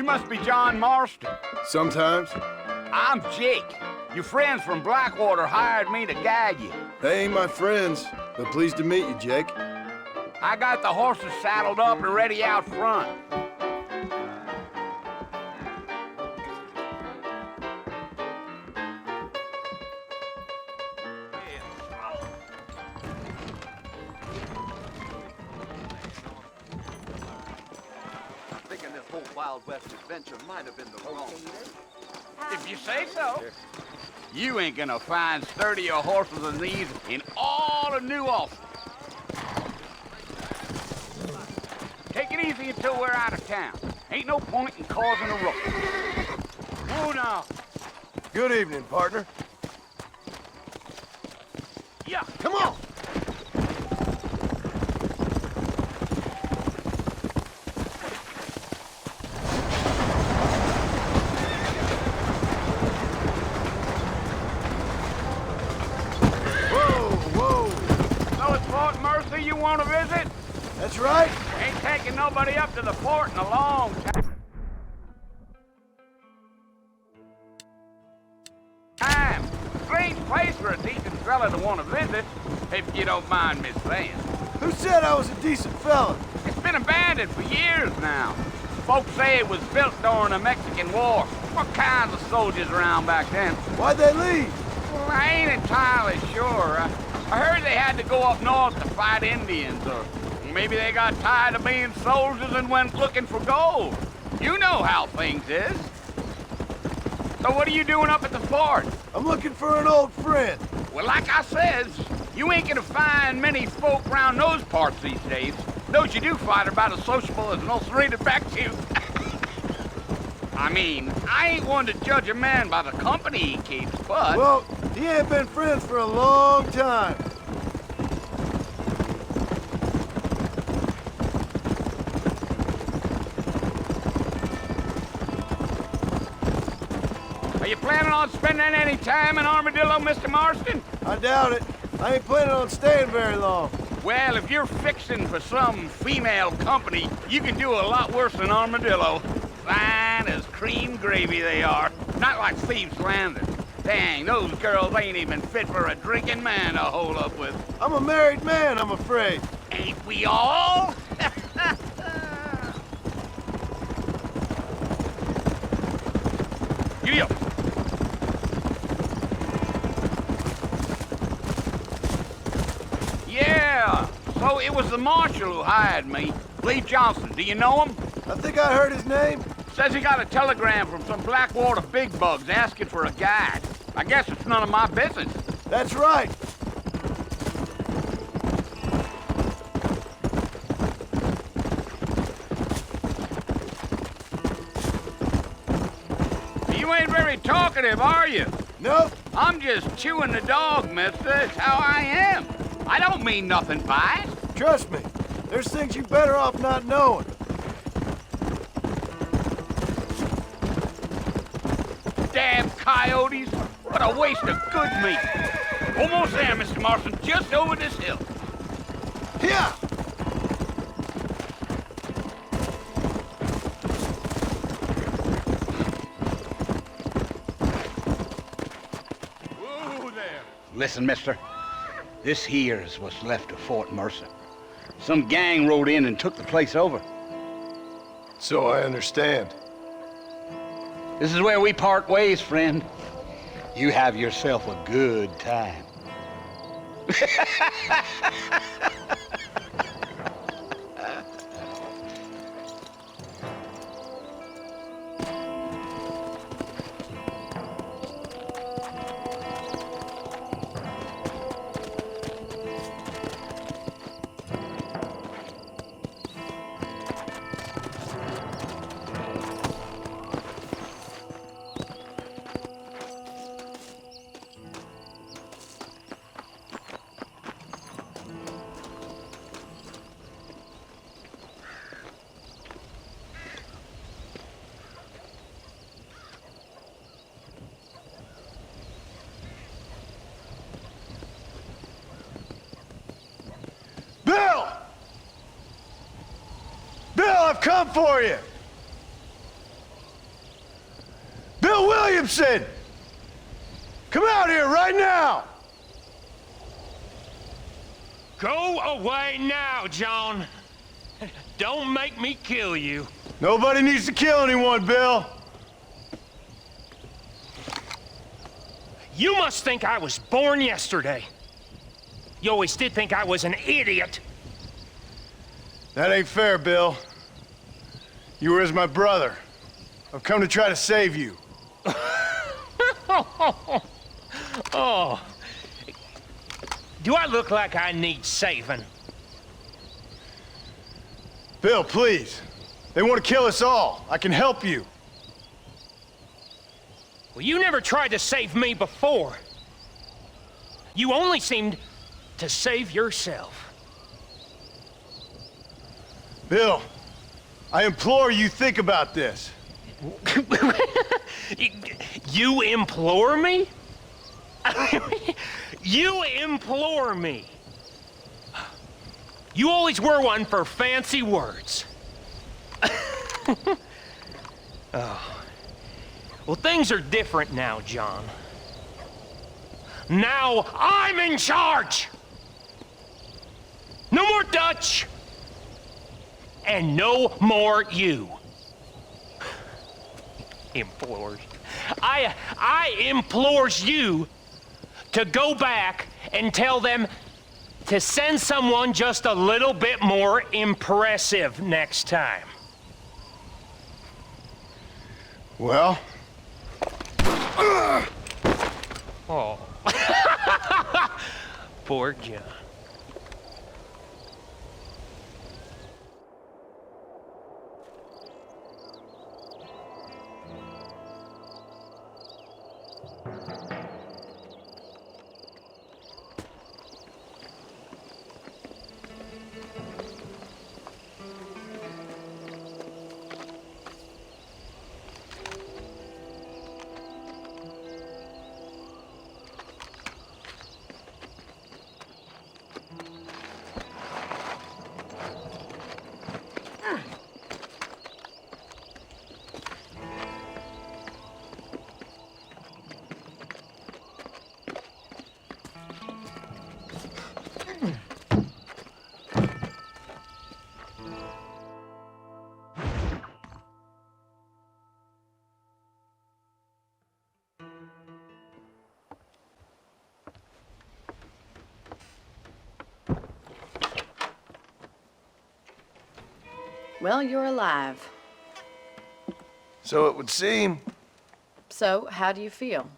must be John Marston. Sometimes. I'm Jake. Your friends from Blackwater hired me to guide you. They ain't my friends, but pleased to meet you, Jake. I got the horses saddled up and ready out front. Thinking this whole Wild West adventure might have been the wrong. If you say so. You ain't gonna find sturdier horses than these in all of New Austin. Take it easy until we're out of town. Ain't no point in causing a ruckus. Oh, no. Good evening, partner. Yeah. Come on! So it's Fort Mercy you want to visit? That's right. Ain't taking nobody up to the fort in a long time. Strange place for a decent fella to want to visit, if you don't mind me saying. Who said I was a decent fella? It's been abandoned for years now. Folks say it was built during the Mexican War. What kinds of soldiers around back then? Why'd they leave? Well, I ain't entirely sure. I heard they had to go up north to fight Indians, or maybe they got tired of being soldiers and went looking for gold. You know how things is. So what are you doing up at the fort? I'm looking for an old friend. Well, like I says, you ain't gonna find many folk around those parts these days. Those you do find are about as sociable as an ulcerated back tooth. I mean, I ain't one to judge a man by the company he keeps, but... Well, he ain't been friends for a long time. Are you planning on spending any time in Armadillo, Mr. Marston? I doubt it. I ain't planning on staying very long. Well, if you're fixing for some female company, you can do a lot worse than Armadillo. Fine as cream gravy they are. Not like Thieves' Landing. Dang, those girls ain't even fit for a drinking man to hole up with. I'm a married man, I'm afraid. Ain't we all? Giddy up. Yeah, so it was the marshal who hired me. Lee Johnson, do you know him? I think I heard his name. Says he got a telegram from some Blackwater big bugs asking for a guide. I guess it's none of my business. That's right. You ain't very talkative, are you? Nope. I'm just chewing the dog, mister. It's how I am. I don't mean nothing by it. Trust me. There's things you better off not knowing. Damn coyotes. What a waste of good meat. Almost there, Mr. Marston. Just over this hill. Here! Whoa there. Listen, mister. This here is what's left of Fort Mercy. Some gang rode in and took the place over. So I understand. This is where we part ways, friend. You have yourself a good time. Bill! Bill, I've come for you! Williamson! Come out here right now! Go away now, John. Don't make me kill you. Nobody needs to kill anyone, Bill. You must think I was born yesterday. You always did think I was an idiot. That ain't fair, Bill. You were as my brother. I've come to try to save you. Oh. Do I look like I need saving? Bill, please. They want to kill us all. I can help you. Well, you never tried to save me before. You only seemed to save yourself. Bill, I implore you think about this. You implore me? You implore me. You always were one for fancy words. Oh. Well, things are different now, John. Now I'm in charge! No more Dutch! And no more you. Implores. I implores you to go back and tell them to send someone just a little bit more impressive next time. Well? Oh. Poor John. Well, you're alive. So it would seem. So, how do you feel?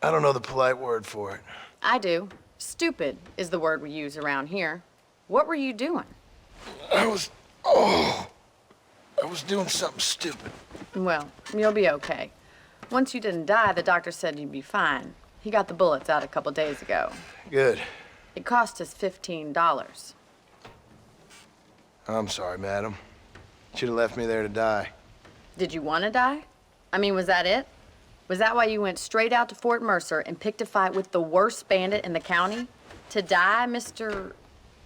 I don't know the polite word for it. I do. Stupid is the word we use around here. What were you doing? I was doing something stupid. Well, you'll be okay. Once you didn't die, the doctor said you'd be fine. He got the bullets out a couple days ago. Good. It cost us $15. I'm sorry, madam. Should have left me there to die. Did you want to die? I mean, was that it? Was that why you went straight out to Fort Mercer and picked a fight with the worst bandit in the county? To die, Mr.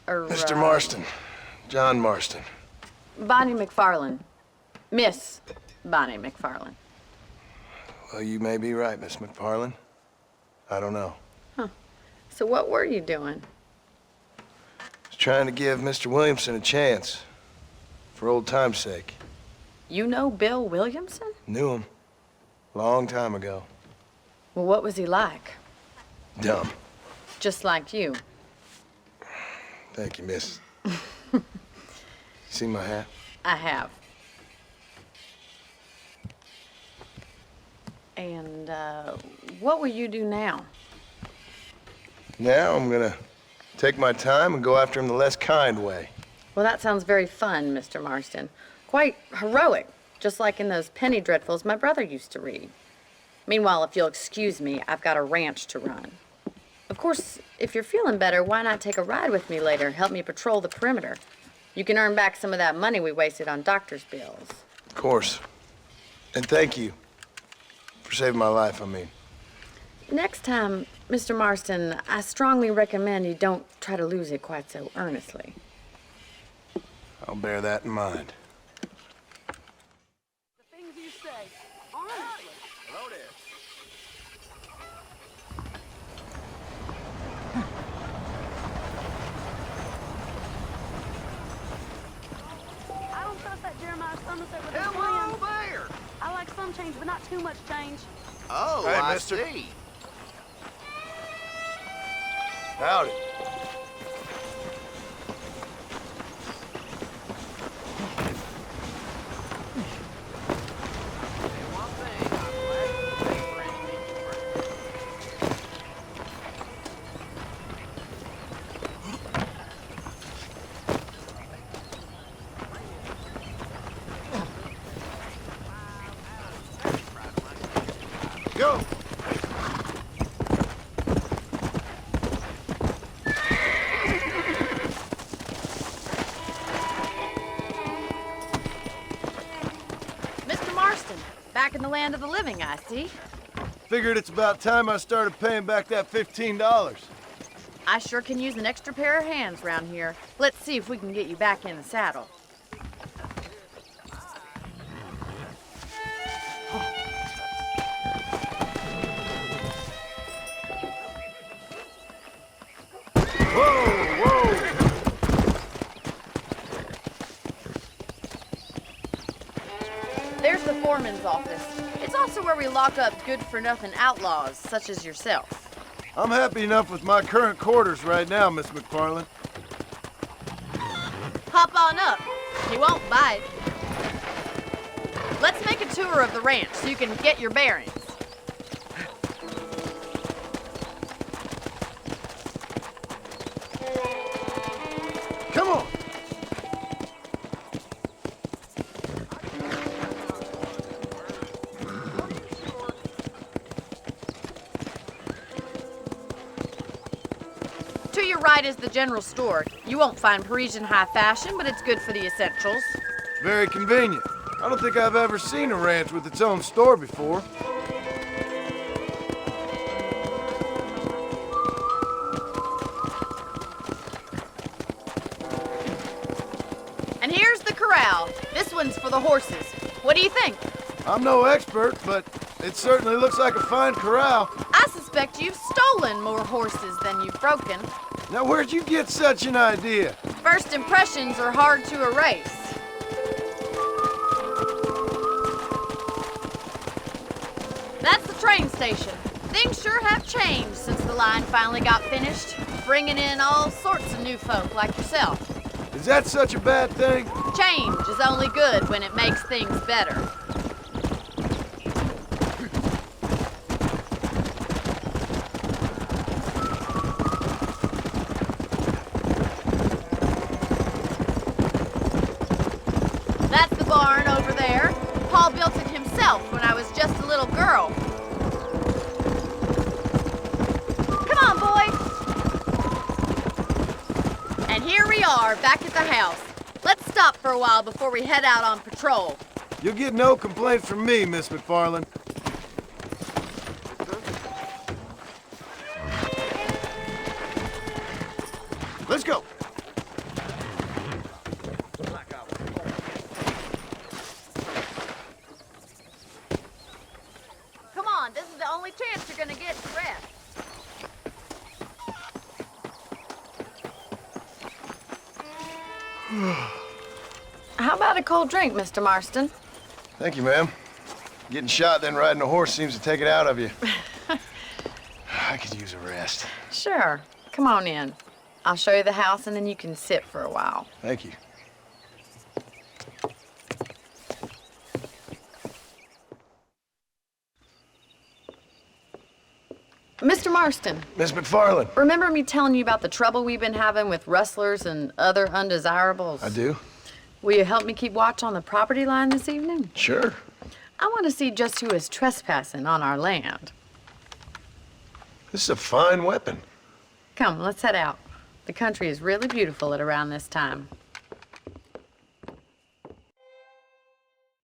Mr. Marston. John Marston. Bonnie McFarland. Miss Bonnie McFarland. Well, you may be right, Miss McFarland. I don't know. Huh. So what were you doing? Was trying to give Mr. Williamson a chance. For old time's sake. You know Bill Williamson? Knew him. Long time ago. Well, what was he like? Dumb. Just like you. Thank you, miss. See my hat? I have. And, what will you do now? Now I'm gonna take my time and go after him the less kind way. Well, that sounds very fun, Mr. Marston. Quite heroic, just like in those penny dreadfuls my brother used to read. Meanwhile, if you'll excuse me, I've got a ranch to run. Of course, if you're feeling better, why not take a ride with me later? Help me patrol the perimeter. You can earn back some of that money we wasted on doctor's bills. Of course. And thank you. For saving my life, I mean. Next time, Mr. Marston, I strongly recommend you don't try to lose it quite so earnestly. I'll bear that in mind. The things you say, honestly. Hello? change, but not too much change. Oh, Hey, I mister. see. Howdy. Go! Mr. Marston, back in the land of the living, I see. Figured it's about time I started paying back that $15. I sure can use an extra pair of hands round here. Let's see if we can get you back in the saddle. Whoa, whoa! There's the foreman's office. It's also where we lock up good-for-nothing outlaws, such as yourself. I'm happy enough with my current quarters right now, Miss McFarland. Hop on up. He won't bite. Let's make a tour of the ranch so you can get your bearings. Come on! To your right is the general store. You won't find Parisian high fashion, but it's good for the essentials. Very convenient. I don't think I've ever seen a ranch with its own store before. And here's the corral. This one's for the horses. What do you think? I'm no expert, but it certainly looks like a fine corral. I suspect you've stolen more horses than you've broken. Now, where'd you get such an idea? First impressions are hard to erase. That's the train station. Things sure have changed since the line finally got finished, bringing in all sorts of new folk like yourself. Is that such a bad thing? Change is only good when it makes things better. That's the barn over there. Paul built it himself when I was just a little girl. Come on, boys. And here we are, back at the house. Let's stop for a while before we head out on patrol. You'll get no complaints from me, Miss McFarland. Let's go. Come on, this is the only chance you're gonna get to rest. How about a cold drink, Mr. Marston? Thank you, ma'am. Getting shot then riding a horse seems to take it out of you. I could use a rest. Sure. Come on in. I'll show you the house and then you can sit for a while. Thank you. Mr. Marston, Miss McFarland. remember me telling you about the trouble we've been having with rustlers and other undesirables? I do? Will you help me keep watch on the property line this evening? Sure. I want to see just who is trespassing on our land. This is a fine weapon. Come, let's head out. The country is really beautiful at around this time.